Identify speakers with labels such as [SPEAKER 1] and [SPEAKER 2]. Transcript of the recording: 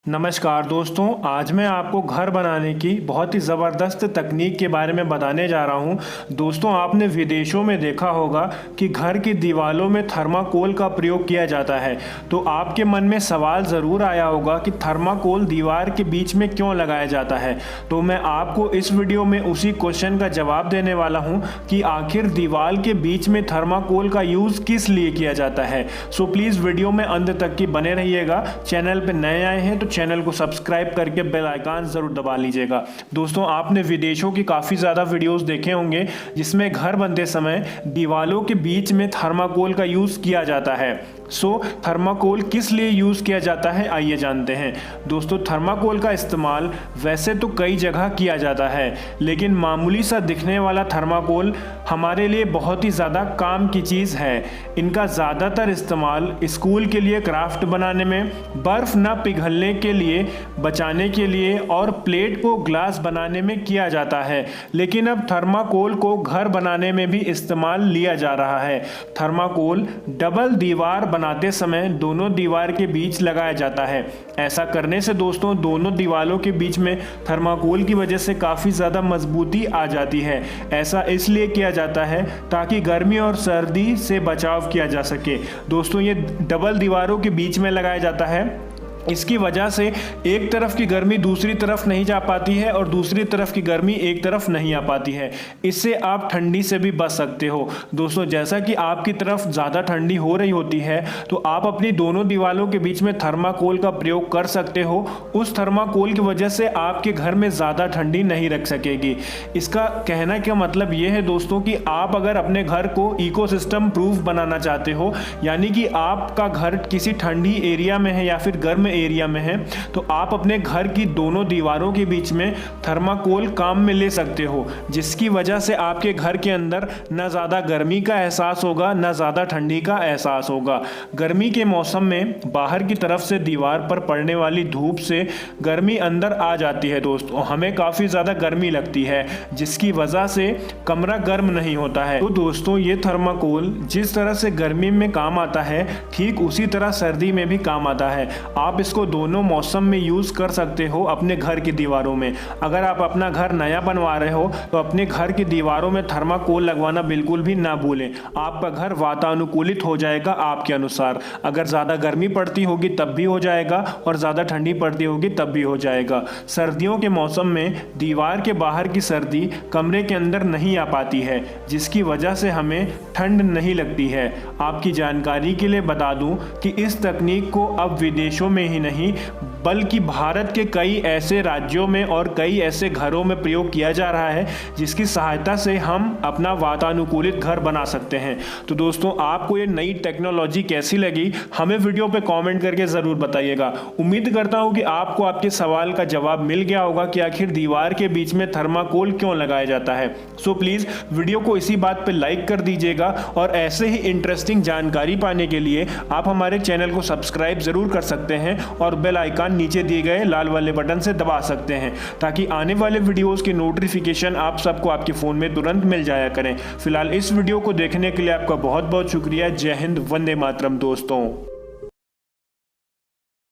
[SPEAKER 1] नमस्कार दोस्तों, आज मैं आपको घर बनाने की बहुत ही ज़बरदस्त तकनीक के बारे में बताने जा रहा हूं। दोस्तों, आपने विदेशों में देखा होगा कि घर की दीवारों में थर्माकोल का प्रयोग किया जाता है। तो आपके मन में सवाल ज़रूर आया होगा कि थर्माकोल दीवार के बीच में क्यों लगाया जाता है। तो मैं आपको इस वीडियो में उसी क्वेश्चन का जवाब देने वाला हूँ कि आखिर दीवार के बीच में थर्माकोल का यूज़ किस लिए किया जाता है। सो प्लीज़ वीडियो में अंत तक की बने रहिएगा। चैनल पर नए आए हैं तो चैनल को सब्सक्राइब करके बेल आइकन जरूर दबा लीजिएगा। दोस्तों, आपने विदेशों की काफ़ी ज़्यादा वीडियोस देखे होंगे जिसमें घर बनते समय दीवारों के बीच में थर्माकोल का यूज़ किया जाता है। थर्माकोल किस लिए यूज़ किया जाता है, आइए जानते हैं। दोस्तों, थर्माकोल का इस्तेमाल वैसे तो कई जगह किया जाता है, लेकिन मामूली सा दिखने वाला थर्माकोल हमारे लिए बहुत ही ज़्यादा काम की चीज़ है। इनका ज़्यादातर इस्तेमाल स्कूल के लिए क्राफ्ट बनाने में, बर्फ़ न पिघलने के लिए बचाने के लिए और प्लेट को ग्लास बनाने में किया जाता है। लेकिन अब थर्माकोल को घर बनाने में भी इस्तेमाल लिया जा रहा है। थर्माकोल डबल दीवार बनाते समय दोनों दीवार के बीच लगाया जाता है। ऐसा करने से दोस्तों, दोनों दीवारों के बीच में थर्माकोल की वजह से काफ़ी ज़्यादा मजबूती आ जाती है। ऐसा इसलिए किया जाता है ताकि गर्मी और सर्दी से बचाव किया जा सके। दोस्तों, ये डबल दीवारों के बीच में लगाया जाता है। इसकी वजह से एक तरफ की गर्मी दूसरी तरफ नहीं जा पाती है और दूसरी तरफ की गर्मी एक तरफ नहीं आ पाती है। इससे आप ठंडी से भी बच सकते हो। दोस्तों, जैसा कि आपकी तरफ ज़्यादा ठंडी हो रही होती है तो आप अपनी दोनों दीवारों के बीच में थर्माकोल का प्रयोग कर सकते हो। उस थर्माकोल की वजह से आपके घर में ज़्यादा ठंडी नहीं रख सकेगी। इसका कहना क्या मतलब ये है दोस्तों कि आप अगर अपने घर को इकोसिस्टम प्रूफ बनाना चाहते हो, यानी कि आपका घर किसी ठंडी एरिया में है या फिर गर्म एरिया में है, तो आप अपने घर की दोनों दीवारों के बीच में थर्माकोल काम में ले सकते हो, जिसकी वजह से आपके घर के अंदर न ज़्यादा गर्मी का एहसास होगा न ज़्यादा ठंडी का एहसास होगा। गर्मी के मौसम में बाहर की तरफ से दीवार पर पड़ने वाली धूप से गर्मी अंदर आ जाती है दोस्तों, हमें काफ़ी ज़्यादा गर्मी लगती है, जिसकी वजह से कमरा गर्म नहीं होता है। तो दोस्तों, ये थर्माकोल जिस तरह से गर्मी में काम आता है, ठीक उसी तरह सर्दी में भी काम आता है। आप इसको दोनों मौसम में यूज़ कर सकते हो अपने घर की दीवारों में। अगर आप अपना घर नया बनवा रहे हो तो अपने घर की दीवारों में थर्माकोल लगवाना बिल्कुल भी ना भूलें। आपका घर वातानुकूलित हो जाएगा आपके अनुसार। अगर ज़्यादा गर्मी पड़ती होगी तब भी हो जाएगा और ज़्यादा ठंडी पड़ती होगी तब भी हो जाएगा। सर्दियों के मौसम में दीवार के बाहर की सर्दी कमरे के अंदर नहीं आ पाती है, जिसकी वजह से हमें ठंड नहीं लगती है। आपकी जानकारी के लिए बता दूं कि इस तकनीक को अब विदेशों में ही नहीं बल्कि भारत के कई ऐसे राज्यों में और कई ऐसे घरों में प्रयोग किया जा रहा है, जिसकी सहायता से हम अपना वातानुकूलित घर बना सकते हैं। तो दोस्तों, आपको ये नई टेक्नोलॉजी कैसी लगी, हमें वीडियो पे कमेंट करके ज़रूर बताइएगा। उम्मीद करता हूँ कि आपको आपके सवाल का जवाब मिल गया होगा कि आखिर दीवार के बीच में थर्माकोल क्यों लगाया जाता है। सो प्लीज़ वीडियो को इसी बात पर लाइक कर दीजिएगा और ऐसे ही इंटरेस्टिंग जानकारी पाने के लिए आप हमारे चैनल को सब्सक्राइब ज़रूर कर सकते हैं और बेल आइकन नीचे दिए गए लाल वाले बटन से दबा सकते हैं, ताकि आने वाले वीडियोस की नोटिफिकेशन आप सबको आपके फ़ोन में तुरंत मिल जाया करें। फिलहाल इस वीडियो को देखने के लिए आपका बहुत बहुत शुक्रिया। जय हिंद, वंदे मातरम दोस्तों।